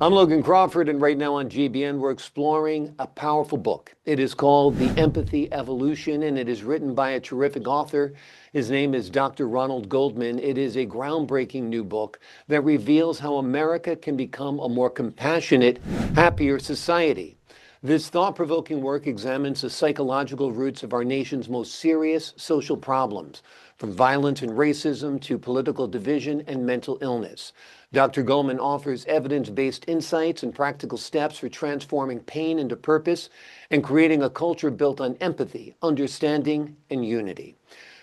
I'm Logan Crawford, and right now on GBN, we're exploring a powerful book. It is called The Empathy Evolution, and it is written by a terrific author. His name is Dr. Ronald Goldman. It is a groundbreaking new book that reveals how America can become a more compassionate, happier society. This thought provoking work examines the psychological roots of our nation's most serious social problems, from violence and racism to political division and mental illness. Dr. Goldman offers evidence based insights and practical steps for transforming pain into purpose and creating a culture built on empathy, understanding, and unity.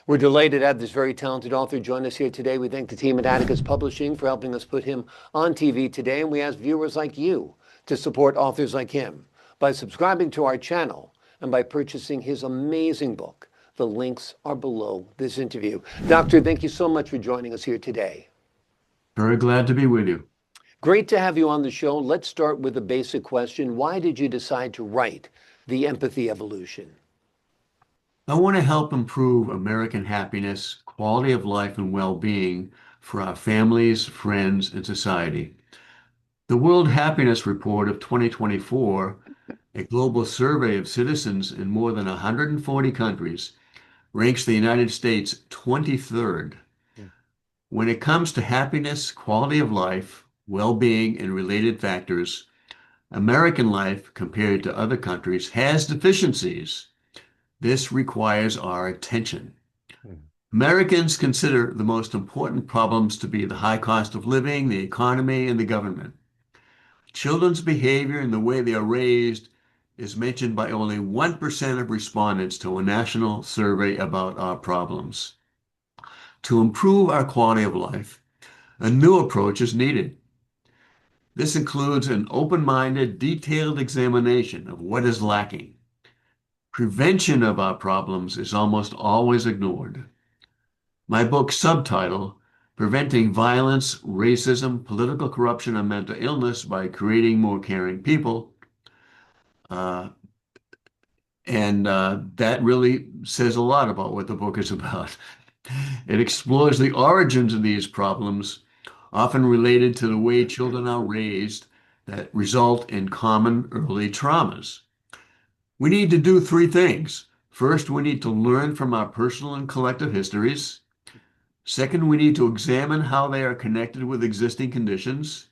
We're delighted to have this very talented author join us here today. We thank the team at Atticus Publishing for helping us put him on TV today, and we ask viewers like you to support authors like him by subscribing to our channel and by purchasing his amazing book. The links are below this interview. Doctor, thank you so much for joining us here today. Very glad to be with you. Great to have you on the show. Let's start with a basic question. Why did you decide to write The Empathy Evolution? I want to help improve American happiness, quality of life, and well-being for our families, friends, and society. The World Happiness Report of 2024, a global survey of citizens in more than 140 countries, ranks the United States 23rd. When it comes to happiness, quality of life, well-being, and related factors, American life, compared to other countries, has deficiencies. This requires our attention. Americans consider the most important problems to be the high cost of living, the economy, and the government. Children's behavior and the way they are raised is mentioned by only 1% of respondents to a national survey about our problems. To improve our quality of life, a new approach is needed. This includes an open-minded, detailed examination of what is lacking. Prevention of our problems is almost always ignored. My book's subtitle, Preventing Violence, Racism, Political Corruption, and Mental Illness by Creating More Caring People, that really says a lot about what the book is about. It explores the origins of these problems, often related to the way children are raised, that result in common early traumas. We need to do three things. First, we need to learn from our personal and collective histories. Second, we need to examine how they are connected with existing conditions.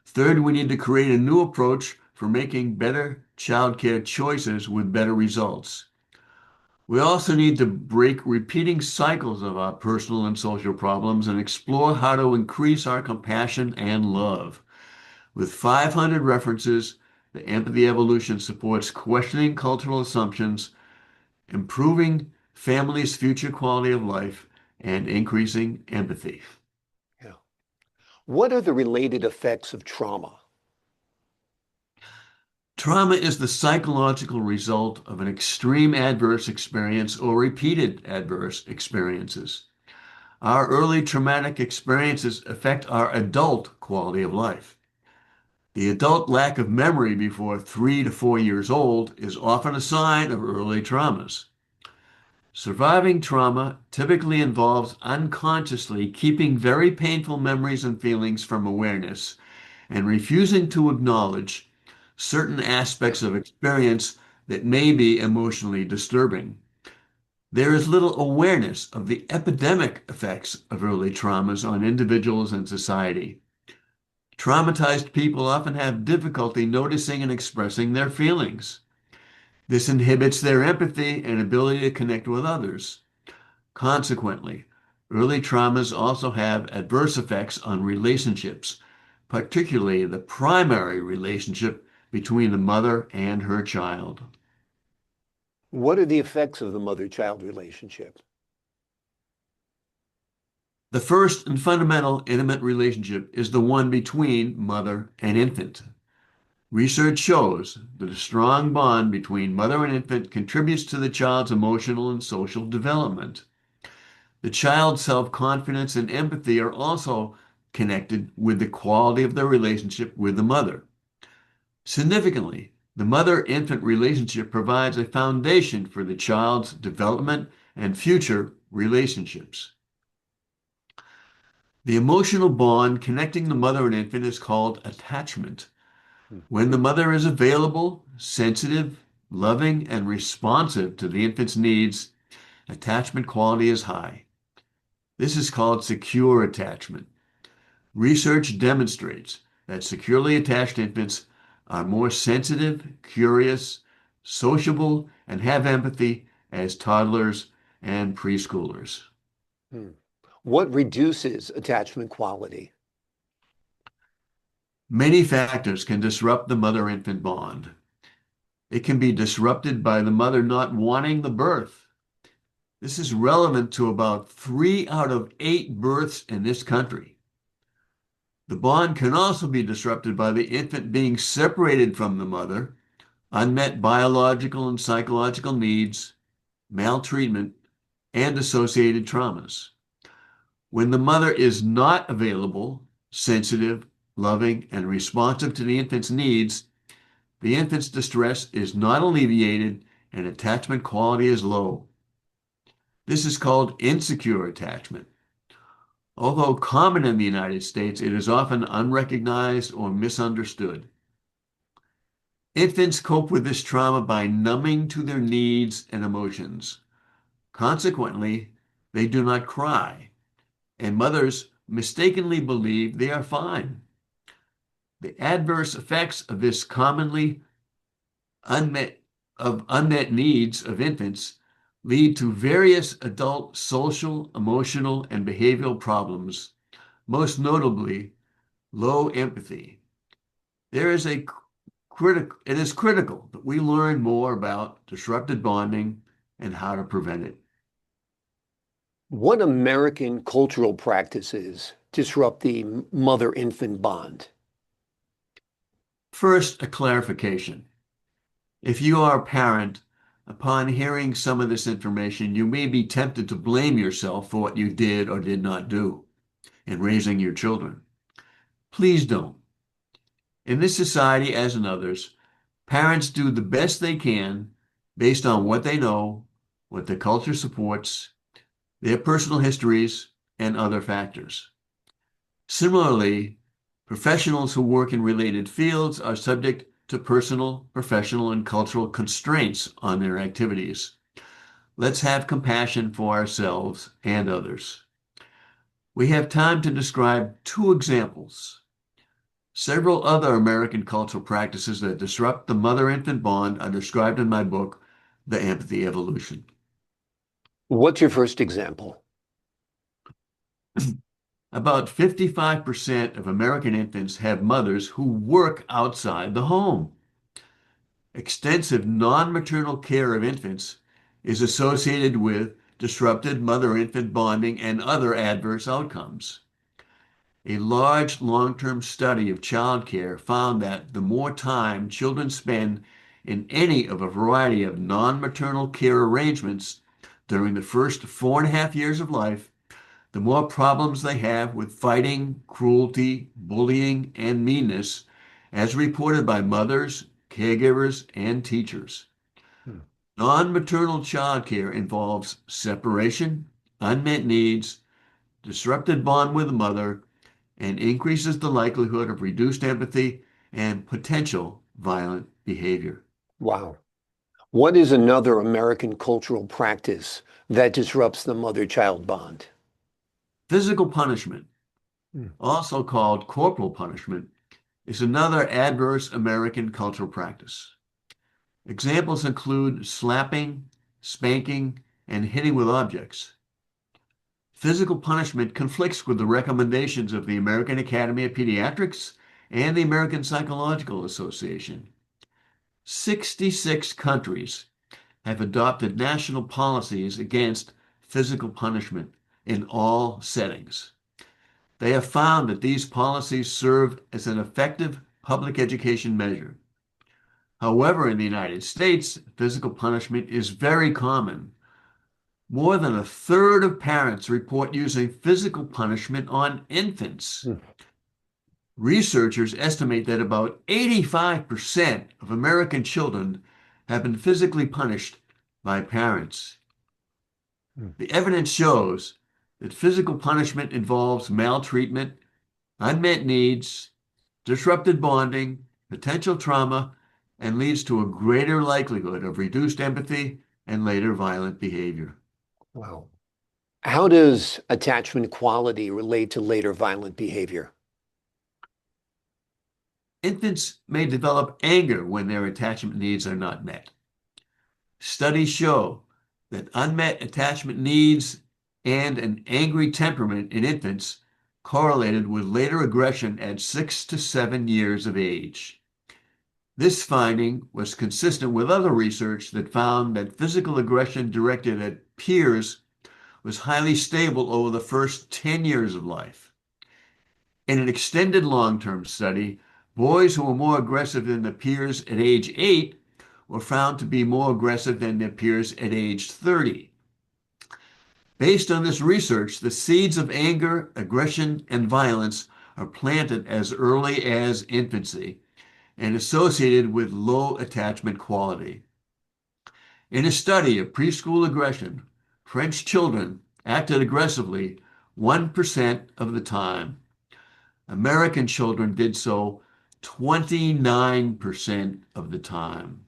Third, we need to create a new approach for making better childcare choices with better results. We also need to break repeating cycles of our personal and social problems and explore how to increase our compassion and love. With 500 references, the Empathy Evolution supports questioning cultural assumptions, improving families' future quality of life, and increasing empathy. Yeah. What are the related effects of trauma? Trauma is the psychological result of an extreme adverse experience or repeated adverse experiences. Our early traumatic experiences affect our adult quality of life. The adult lack of memory before 3 to 4 years old is often a sign of early traumas. Surviving trauma typically involves unconsciously keeping very painful memories and feelings from awareness and refusing to acknowledge certain aspects of experience that may be emotionally disturbing. There is little awareness of the epidemic effects of early traumas on individuals and society. Traumatized people often have difficulty noticing and expressing their feelings. This inhibits their empathy and ability to connect with others. Consequently, early traumas also have adverse effects on relationships, particularly the primary relationship between the mother and her child. What are the effects of the mother-child relationship? The first and fundamental intimate relationship is the one between mother and infant. Research shows that a strong bond between mother and infant contributes to the child's emotional and social development. The child's self-confidence and empathy are also connected with the quality of their relationship with the mother. Significantly, the mother-infant relationship provides a foundation for the child's development and future relationships. The emotional bond connecting the mother and infant is called attachment. When the Mhm. mother is available, sensitive, loving, and responsive to the infant's needs, attachment quality is high. This is called secure attachment. Research demonstrates that securely attached infants are more sensitive, curious, sociable, and have empathy as toddlers and preschoolers. Hmm. What reduces attachment quality? Many factors can disrupt the mother-infant bond. It can be disrupted by the mother not wanting the birth. This is relevant to about 3 out of 8 births in this country. The bond can also be disrupted by the infant being separated from the mother, unmet biological and psychological needs, maltreatment, and associated traumas. When the mother is not available, sensitive, loving, and responsive to the infant's needs, the infant's distress is not alleviated and attachment quality is low. This is called insecure attachment. Although common in the United States, it is often unrecognized or misunderstood. Infants cope with this trauma by numbing to their needs and emotions. Consequently, they do not cry, and mothers mistakenly believe they are fine. The adverse effects of this commonly unmet unmet needs of infants lead to various adult social, emotional, and behavioral problems, most notably low empathy. It is critical that we learn more about disrupted bonding and how to prevent it. What American cultural practices disrupt the mother-infant bond? First, a clarification. If you are a parent, upon hearing some of this information, you may be tempted to blame yourself for what you did or did not do in raising your children. Please don't. In this society, as in others, parents do the best they can based on what they know, what the culture supports, their personal histories, and other factors. Similarly, professionals who work in related fields are subject to personal, professional, and cultural constraints on their activities. Let's have compassion for ourselves and others. We have time to describe 2 examples. Several other American cultural practices that disrupt the mother-infant bond are described in my book, The Empathy Evolution. What's your first example? About 55% of American infants have mothers who work outside the home. Extensive non-maternal care of infants is associated with disrupted mother-infant bonding and other adverse outcomes. A large long-term study of childcare found that the more time children spend in any of a variety of non-maternal care arrangements during the first 4.5 years of life, the more problems they have with fighting, cruelty, bullying, and meanness, as reported by mothers, caregivers, and teachers. Hmm. Non-maternal childcare involves separation, unmet needs, disrupted bond with the mother, and increases the likelihood of reduced empathy and potential violent behavior. Wow. What is another American cultural practice that disrupts the mother-child bond? Physical punishment, Hmm. also called corporal punishment, is another adverse American cultural practice. Examples include slapping, spanking, and hitting with objects. Physical punishment conflicts with the recommendations of the American Academy of Pediatrics and the American Psychological Association. 66 countries have adopted national policies against physical punishment in all settings. They have found that these policies serve as an effective public education measure. However, in the United States, physical punishment is very common. More than a third of parents report using physical punishment on infants. Hmm. Researchers estimate that about 85% of American children have been physically punished by parents. Hmm. The evidence shows that physical punishment involves maltreatment, unmet needs, disrupted bonding, potential trauma, and leads to a greater likelihood of reduced empathy and later violent behavior. Wow. How does attachment quality relate to later violent behavior? Infants may develop anger when their attachment needs are not met. Studies show that unmet attachment needs and an angry temperament in infants correlated with later aggression at 6 to 7 years of age. This finding was consistent with other research that found that physical aggression directed at peers was highly stable over the first 10 years of life. In an extended long-term study, boys who were more aggressive than their peers at age 8 were found to be more aggressive than their peers at age 30. Based on this research, the seeds of anger, aggression, and violence are planted as early as infancy and associated with low attachment quality. In a study of preschool aggression, French children acted aggressively 1% of the time. American children did so 29% of the time.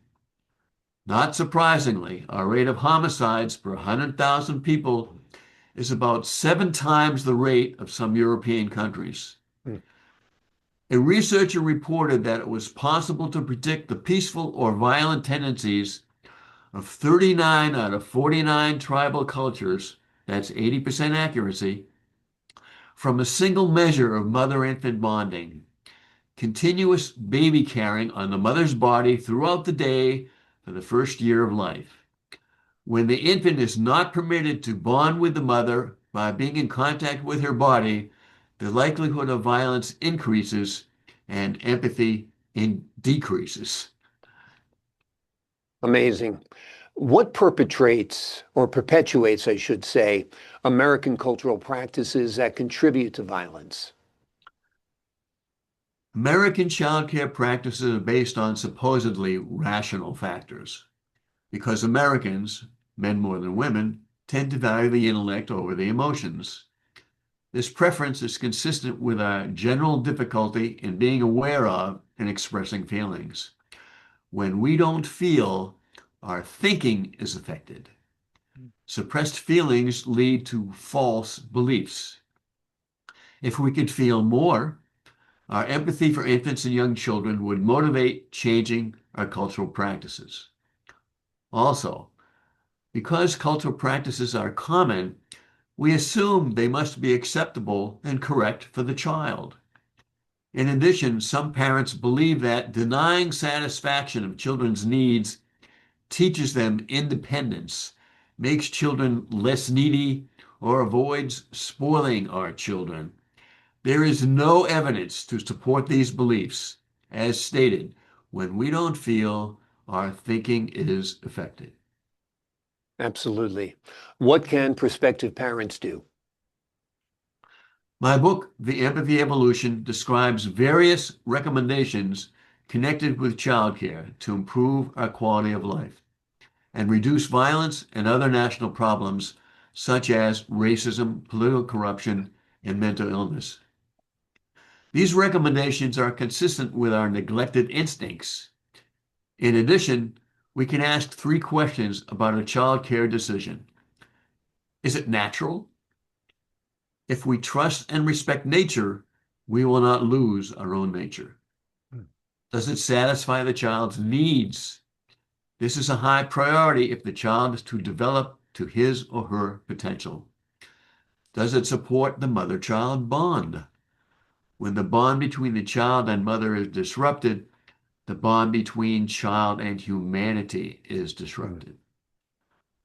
Not surprisingly, our rate of homicides per 100,000 people is about 7 times the rate of some European countries. Hmm. A researcher reported that it was possible to predict the peaceful or violent tendencies of 39 out of 49 tribal cultures, that's 80% accuracy, from a single measure of mother-infant bonding. Continuous baby carrying on the mother's body throughout the day for the first year of life. When the infant is not permitted to bond with the mother by being in contact with her body, the likelihood of violence increases and empathy decreases. Amazing. What perpetrates, or perpetuates, I should say, American cultural practices that contribute to violence? American childcare practices are based on supposedly rational factors because Americans, men more than women, tend to value the intellect over the emotions. This preference is consistent with our general difficulty in being aware of and expressing feelings. When we don't feel, our thinking is affected. Suppressed feelings lead to false beliefs. If we could feel more, our empathy for infants and young children would motivate changing our cultural practices. Also, because cultural practices are common, we assume they must be acceptable and correct for the child. In addition, some parents believe that denying satisfaction of children's needs teaches them independence, makes children less needy, or avoids spoiling our children. There is no evidence to support these beliefs. As stated, when we don't feel, our thinking is affected. Absolutely. What can prospective parents do? My book, The Empathy Evolution, describes various recommendations connected with childcare to improve our quality of life and reduce violence and other national problems such as racism, political corruption, and mental illness. These recommendations are consistent with our neglected instincts. In addition, we can ask 3 questions about a child care decision. Is it natural? If we trust and respect nature, we will not lose our own nature. Does it satisfy the child's needs? This is a high priority if the child is to develop to his or her potential. Does it support the mother-child bond? When the bond between the child and mother is disrupted, the bond between child and humanity is disrupted.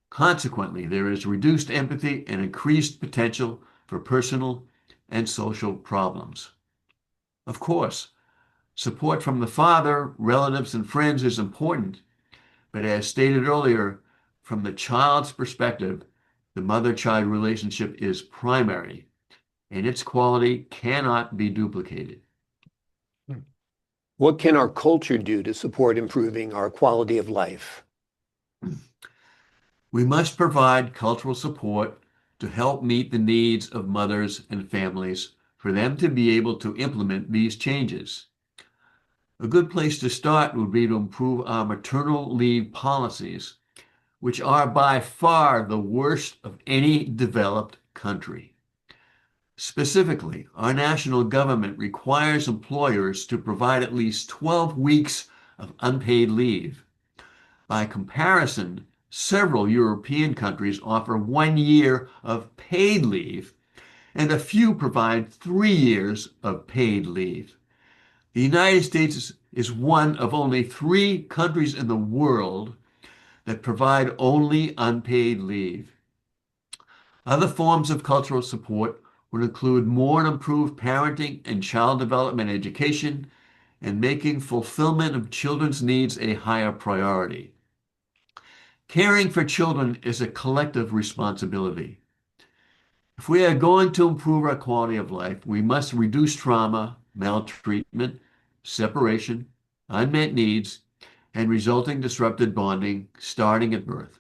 Consequently, there is reduced empathy and increased potential for personal and social problems. Of course, support from the father, relatives, and friends is important, but as stated earlier, from the child's perspective, the mother-child relationship is primary, and its quality cannot be duplicated. What can our culture do to support improving our quality of life? We must provide cultural support to help meet the needs of mothers and families for them to be able to implement these changes. A good place to start would be to improve our maternal leave policies, which are by far the worst of any developed country. Specifically, our national government requires employers to provide at least 12 weeks of unpaid leave. By comparison, several European countries offer 1 year of paid leave, and a few provide 3 years of paid leave. The United States is one of only 3 countries in the world that provide only unpaid leave. Other forms of cultural support would include more and improved parenting and child development education, and making fulfillment of children's needs a higher priority. Caring for children is a collective responsibility. If we are going to improve our quality of life, we must reduce trauma, maltreatment, separation, unmet needs, and resulting disrupted bonding starting at birth.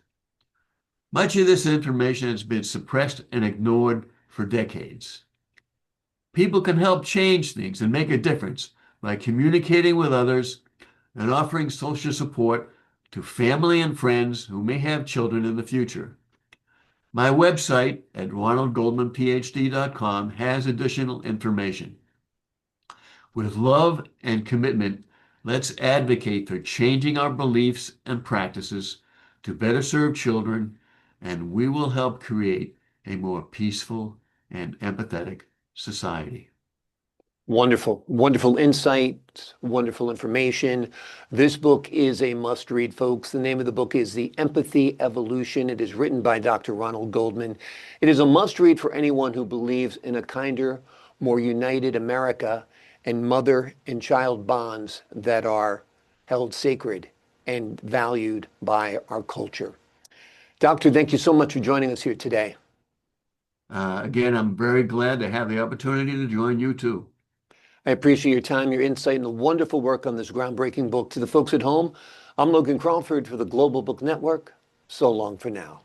Much of this information has been suppressed and ignored for decades. People can help change things and make a difference by communicating with others and offering social support to family and friends who may have children in the future. My website at ronaldgoldmanphd.com has additional information. With love and commitment, let's advocate for changing our beliefs and practices to better serve children, and we will help create a more peaceful and empathetic society. Wonderful, wonderful insight, wonderful information. This book is a must-read, folks. The name of the book is The Empathy Evolution. It is written by Dr. Ronald Goldman. It is a must-read for anyone who believes in a kinder, more united America and mother and child bonds that are held sacred and valued by our culture. Doctor, thank you so much for joining us here today. Again, I'm very glad to have the opportunity to join you too. I appreciate your time, your insight, and the wonderful work on this groundbreaking book. To the folks at home, I'm Logan Crawford for the Global Book Network. So long for now.